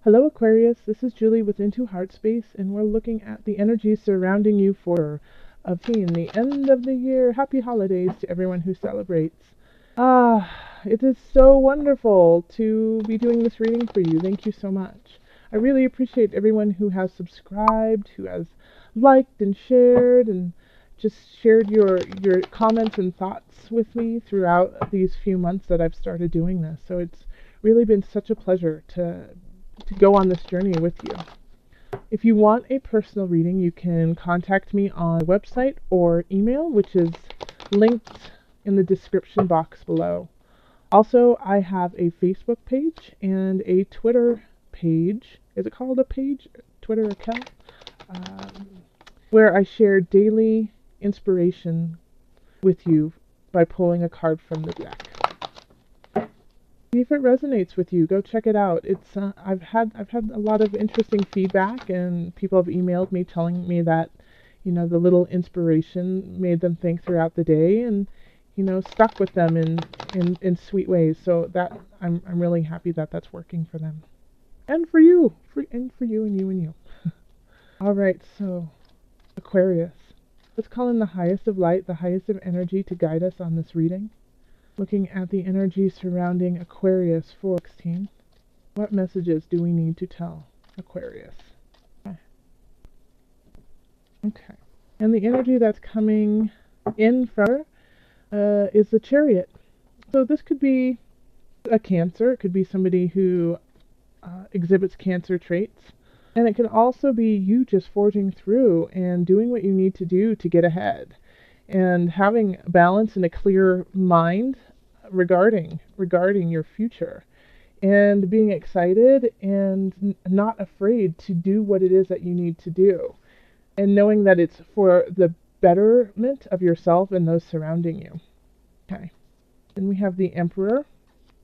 Hello Aquarius, this is Julie with Into Heart Space, and we're looking at the energy surrounding you for the end of the year. Happy holidays to everyone who celebrates. It is so wonderful to be doing this reading for you. Thank you so much. I really appreciate everyone who has subscribed, who has liked and shared, and just shared your comments and thoughts with me throughout these few months that I've started doing this. So it's really been such a pleasure to go on this journey with you. If you want a personal reading, you can contact me on the website or email, which is linked in the description box below. Also, I have a Facebook page and a Twitter page. Is it called a page? Twitter account? Where I share daily inspiration with you by pulling a card from the deck. See if it resonates with you. Go check it out. It's I've had a lot of interesting feedback, and people have emailed me telling me that the little inspiration made them think throughout the day, and stuck with them in sweet ways. So that I'm really happy that that's working for them, and for you, and you. All right, so Aquarius, let's call in the highest of light, the highest of energy to guide us on this reading. Looking at the energy surrounding Aquarius 416, what messages do we need to tell Aquarius? Okay. And the energy that's coming in from her is the Chariot. So this could be a Cancer. It could be somebody who exhibits Cancer traits. And it can also be you just forging through and doing what you need to do to get ahead, and having balance and a clear mind regarding your future, and being excited and not afraid to do what it is that you need to do, and knowing that it's for the betterment of yourself and those surrounding you. Okay. Then we have the Emperor,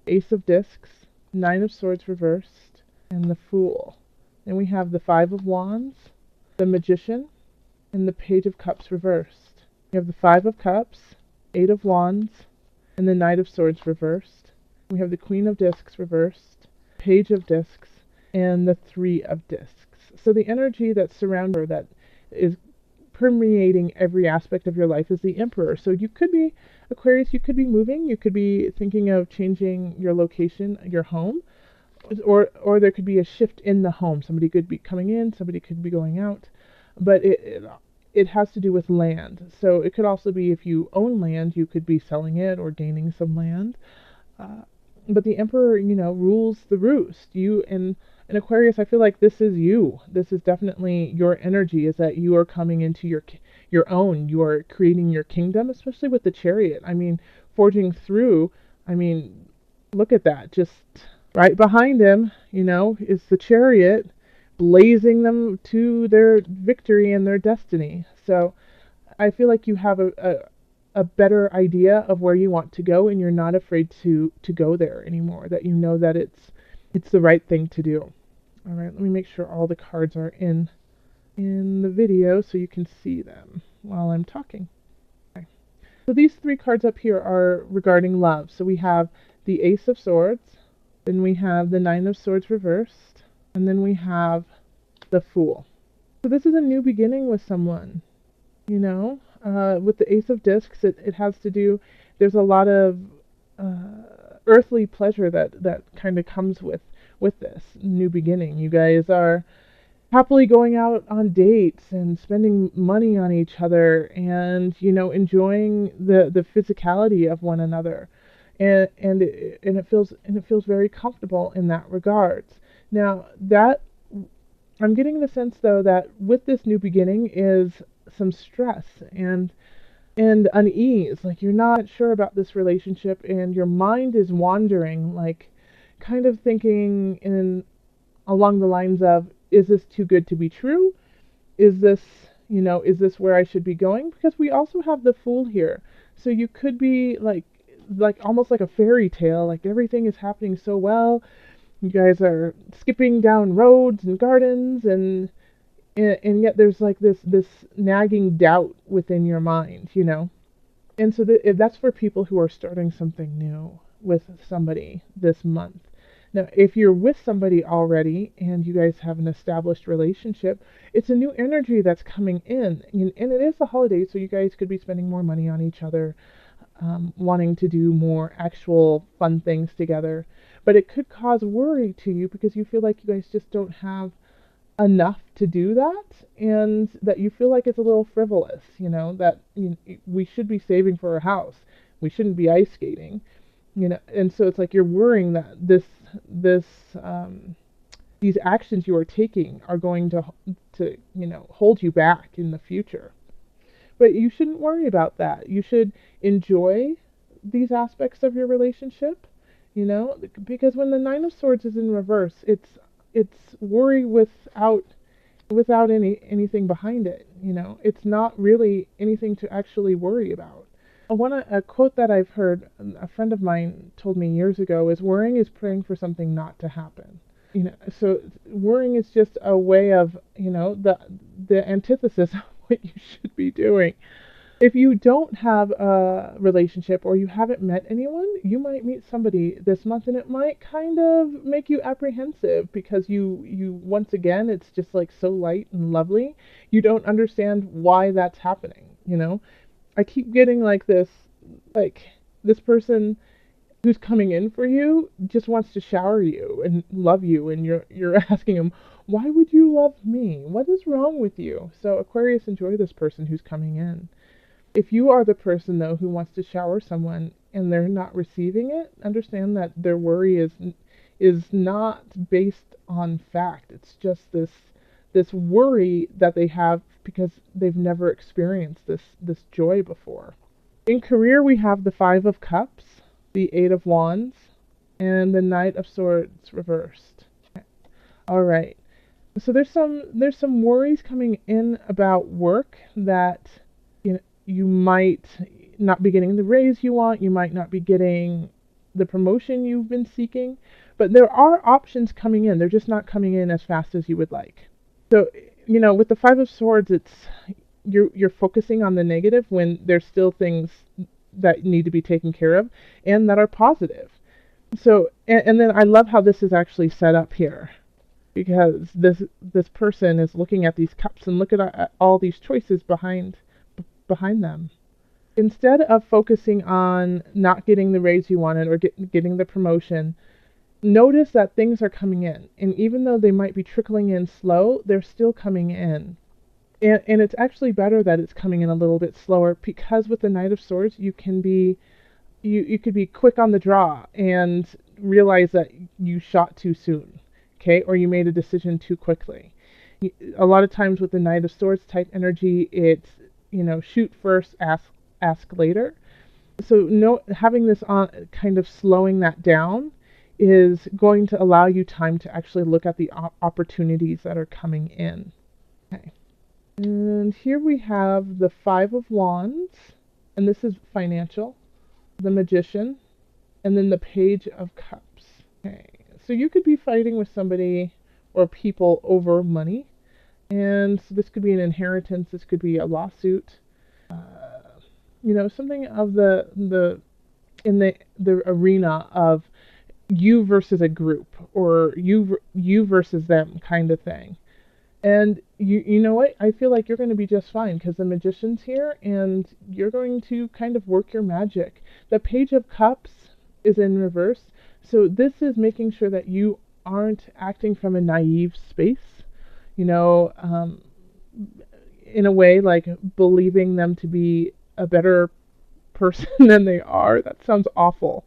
Ace of Discs, Nine of Swords reversed, and the Fool. Then we have the Five of Wands, the Magician, and the Page of Cups reversed. We have the Five of Cups, Eight of Wands, and the Knight of Swords reversed. We have the Queen of Discs reversed, Page of Discs, and the Three of Discs. So the energy that surrounds her, that is permeating every aspect of your life, is the Emperor. So you could be, Aquarius, you could be moving, you could be thinking of changing your location, your home, or there could be a shift in the home. Somebody could be coming in, somebody could be going out, but it has to do with land. So it could also be, if you own land, you could be selling it or gaining some land. But the Emperor, rules the roost. You and Aquarius, I feel like this is you. This is definitely your energy, is that you are coming into your own. You are creating your kingdom, especially with the Chariot. I mean, forging through. I mean, look at that. Just right behind him, is the Chariot, blazing them to their victory and their destiny. So I feel like you have a better idea of where you want to go, and you're not afraid to go there anymore, that you know that it's the right thing to do. All right, let me make sure all the cards are in the video so you can see them while I'm talking. Okay. So these three cards up here are regarding love. So we have the Ace of Swords, then we have the Nine of Swords reversed, and then we have the Fool. So this is a new beginning with someone, with the Ace of Discs, it has to do, there's a lot of earthly pleasure that kind of comes with this new beginning. You guys are happily going out on dates and spending money on each other, and enjoying the physicality of one another. And it feels very comfortable in that regards. Now, that I'm getting the sense, though, that with this new beginning is some stress and unease. Like, you're not sure about this relationship, and your mind is wandering, like kind of thinking along the lines of, is this too good to be true? Is this where I should be going? Because we also have the Fool here. So you could be like almost like a fairy tale, like everything is happening so well. You guys are skipping down roads and gardens, and yet there's like this nagging doubt within your mind, And so that's for people who are starting something new with somebody this month. Now, if you're with somebody already and you guys have an established relationship, it's a new energy that's coming in. And it is the holidays, so you guys could be spending more money on each other, wanting to do more actual fun things together. But it could cause worry to you because you feel like you guys just don't have enough to do that, and that you feel like it's a little frivolous, that we should be saving for a house. We shouldn't be ice skating, and so it's like you're worrying that this these actions you are taking are going to hold you back in the future. But you shouldn't worry about that. You should enjoy these aspects of your relationship, because when the Nine of Swords is in reverse, it's worry without anything behind it. It's not really anything to actually worry about. A quote that I've heard, a friend of mine told me years ago, is worrying is praying for something not to happen. So worrying is just a way of, the antithesis of what you should be doing. If you don't have a relationship or you haven't met anyone, you might meet somebody this month, and it might kind of make you apprehensive because you once again, it's just like so light and lovely. You don't understand why that's happening. I keep getting like this person who's coming in for you just wants to shower you and love you, and you're asking him, why would you love me? What is wrong with you? So Aquarius, enjoy this person who's coming in. If you are the person, though, who wants to shower someone and they're not receiving it, understand that their worry is not based on fact. It's just this worry that they have because they've never experienced this joy before. In career, we have the Five of Cups, the Eight of Wands, and the Knight of Swords reversed. All right. So there's some worries coming in about work that you might not be getting the raise you want, you might not be getting the promotion you've been seeking, but there are options coming in. They're just not coming in as fast as you would like. So, with the Five of Swords, it's you're focusing on the negative when there's still things that need to be taken care of and that are positive. So, and then I love how this is actually set up here, because this person is looking at these cups and look at all these choices behind them. Instead of focusing on not getting the raise you wanted or getting the promotion, notice that things are coming in. And even though they might be trickling in slow, they're still coming in. And it's actually better that it's coming in a little bit slower, because with the Knight of Swords, you could be quick on the draw and realize that you shot too soon, okay? Or you made a decision too quickly. A lot of times with the Knight of Swords type energy, it's shoot first, ask later. So having this on, kind of slowing that down, is going to allow you time to actually look at the opportunities that are coming in. Okay. And here we have the Five of Wands, and this is financial, the Magician, and then the Page of Cups. Okay. So you could be fighting with somebody or people over money. And so this could be an inheritance, this could be a lawsuit, something of in the arena of you versus a group, or you versus them kind of thing. And you know what? I feel like you're going to be just fine, because the Magician's here, and you're going to kind of work your magic. The Page of Cups is in reverse, so this is making sure that you aren't acting from a naive space. In a way, like believing them to be a better person than they are. That sounds awful.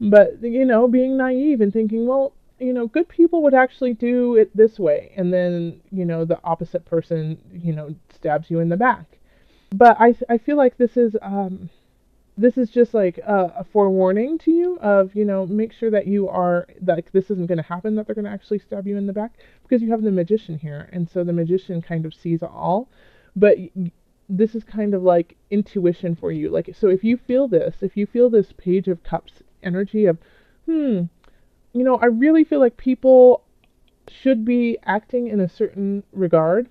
But, being naive and thinking, well, good people would actually do it this way. And then, the opposite person, stabs you in the back. But I feel like this is just like a forewarning to you of, make sure that you are, like, this isn't going to happen, that they're going to actually stab you in the back, because you have the Magician here. And so the Magician kind of sees all. But this is kind of like intuition for you. Like, so if you feel this Page of Cups energy of, I really feel like people should be acting in a certain regard,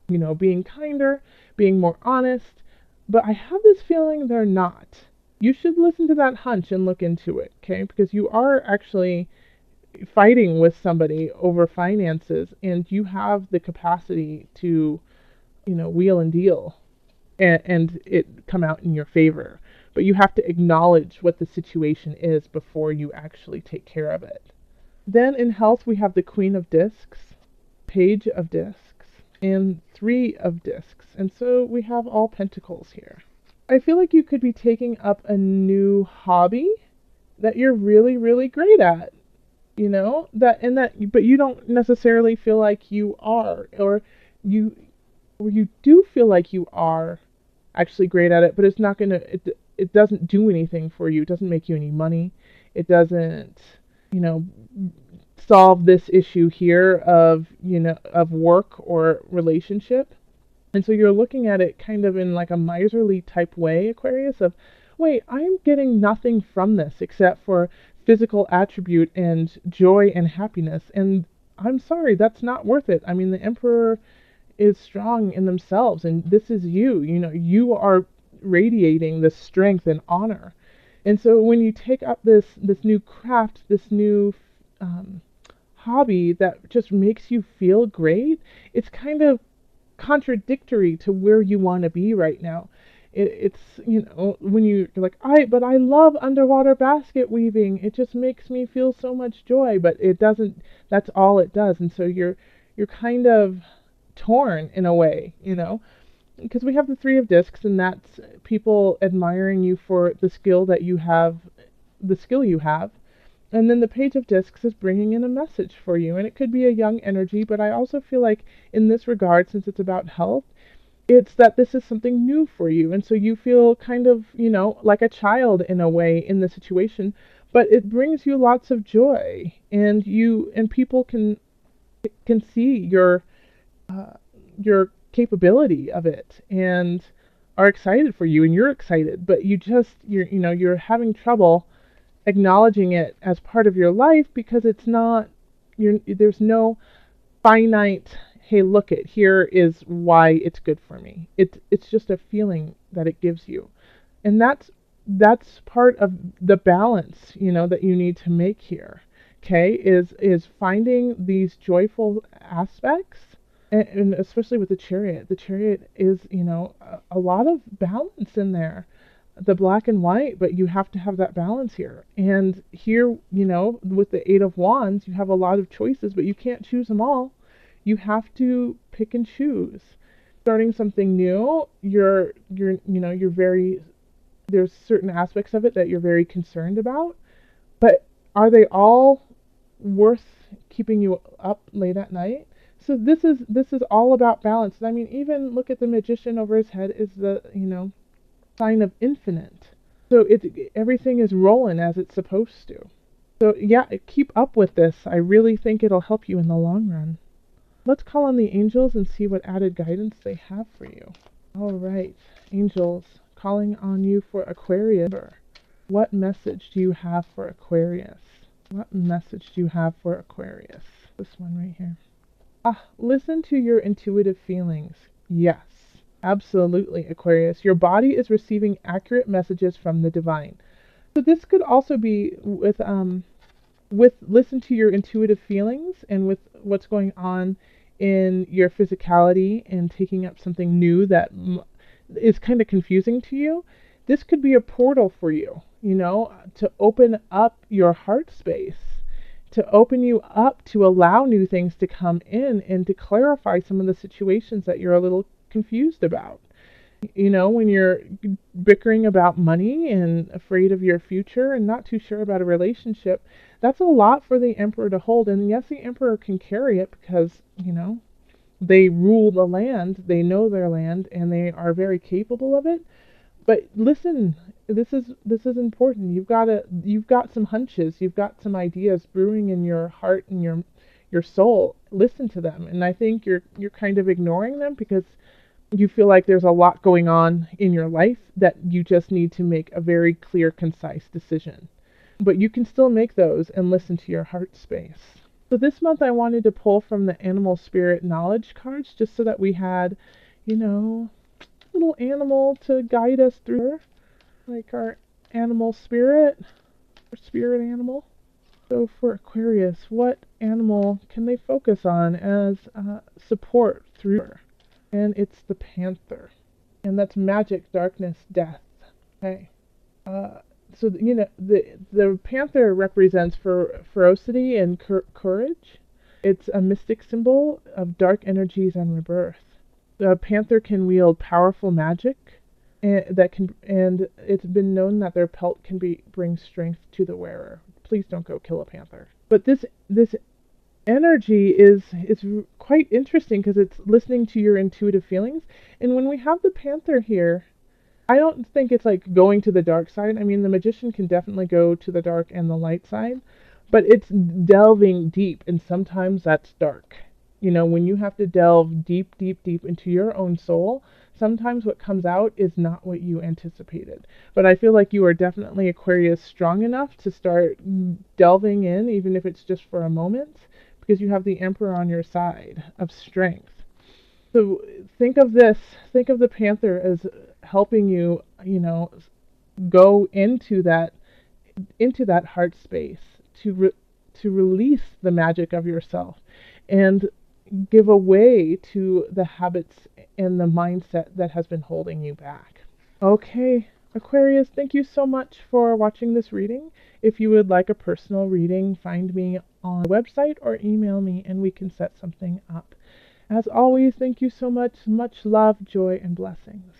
being kinder, being more honest, but I have this feeling they're not. You should listen to that hunch and look into it, okay? Because you are actually fighting with somebody over finances, and you have the capacity to, wheel and deal, and it come out in your favor. But you have to acknowledge what the situation is before you actually take care of it. Then in health, we have the Queen of Discs, Page of Discs, and Three of Discs. And so we have all pentacles here. I feel like you could be taking up a new hobby that you're really, really great at. But you don't necessarily feel like you are, you or you do feel like you are actually great at it, but it's not gonna it doesn't do anything for you. It doesn't make you any money. It doesn't, you know, solve this issue here of work or relationship. And so you're looking at it kind of in like a miserly type way, Aquarius, of, wait, I'm getting nothing from this except for physical attribute and joy and happiness. And I'm sorry, that's not worth it. I mean, the Emperor is strong in themselves, and this is you. You are radiating this strength and honor. And so when you take up this new craft, this new hobby that just makes you feel great, it's kind of contradictory to where you want to be right now. It's when you're like, but I love underwater basket weaving. It just makes me feel so much joy, but it doesn't. That's all it does. And so you're kind of torn in a way, because we have the Three of Discs, and that's people admiring you for the skill you have. And then the Page of Discs is bringing in a message for you, and it could be a young energy, but I also feel like in this regard, since it's about health, it's that this is something new for you, and so you feel kind of, like a child in a way in the situation, but it brings you lots of joy, and people can see your capability of it, and are excited for you, and you're excited, but you're having trouble acknowledging it as part of your life because it's not there's no finite, hey, look, here is why it's good for me. It's just a feeling that it gives you, and that's part of the balance that you need to make here. Okay, is finding these joyful aspects, and especially with the Chariot. The Chariot is a lot of balance in there, the black and white, but you have to have that balance here. And here, with the Eight of Wands, you have a lot of choices, but you can't choose them all. You have to pick and choose. Starting something new, you're very, there's certain aspects of it that you're very concerned about, but are they all worth keeping you up late at night? So this is all about balance. I mean, even look at the Magician. Over his head is the sign of infinite. So everything is rolling as it's supposed to. So yeah, keep up with this. I really think it'll help you in the long run. Let's call on the angels and see what added guidance they have for you. All right, angels, calling on you for Aquarius. What message do you have for Aquarius? What message do you have for Aquarius? This one right here. Listen to your intuitive feelings. Yes. Absolutely, Aquarius. Your body is receiving accurate messages from the divine. So this could also be with listen to your intuitive feelings, and with what's going on in your physicality and taking up something new that is kind of confusing to you. This could be a portal for you, to open up your heart space, to open you up to allow new things to come in and to clarify some of the situations that you're a little confused about. When you're bickering about money and afraid of your future and not too sure about a relationship, that's a lot for the Emperor to hold. And yes, the Emperor can carry it because, they rule the land, they know their land, and they are very capable of it. But listen, this is important. You've got some hunches, you've got some ideas brewing in your heart and your soul. Listen to them. And I think you're kind of ignoring them because you feel like there's a lot going on in your life that you just need to make a very clear, concise decision. But you can still make those and listen to your heart space. So this month I wanted to pull from the Animal Spirit Knowledge cards just so that we had, a little animal to guide us through, like our animal spirit, or spirit animal. So for Aquarius, what animal can they focus on as support through? And it's the panther. And that's magic, darkness, death. Okay. So the panther represents ferocity and courage. It's a mystic symbol of dark energies and rebirth. The panther can wield powerful magic, and it's been known that their pelt can bring strength to the wearer. Please don't go kill a panther. But this energy is quite interesting because it's listening to your intuitive feelings. And when we have the panther here, I don't think it's like going to the dark side. I mean, the magician can definitely go to the dark and the light side, but it's delving deep, and sometimes that's dark. You know, when you have to delve deep, deep, deep into your own soul, sometimes what comes out is not what you anticipated. But I feel like you are definitely, Aquarius, strong enough to start delving in, even if it's just for a moment, because you have the Emperor on your side of strength. So think of the panther as helping you, go into that heart space to release the magic of yourself and give away to the habits and the mindset that has been holding you back. Okay, Aquarius, thank you so much for watching this reading. If you would like a personal reading, find me on the website or email me and we can set something up. As always, thank you so much. Much love, joy, and blessings.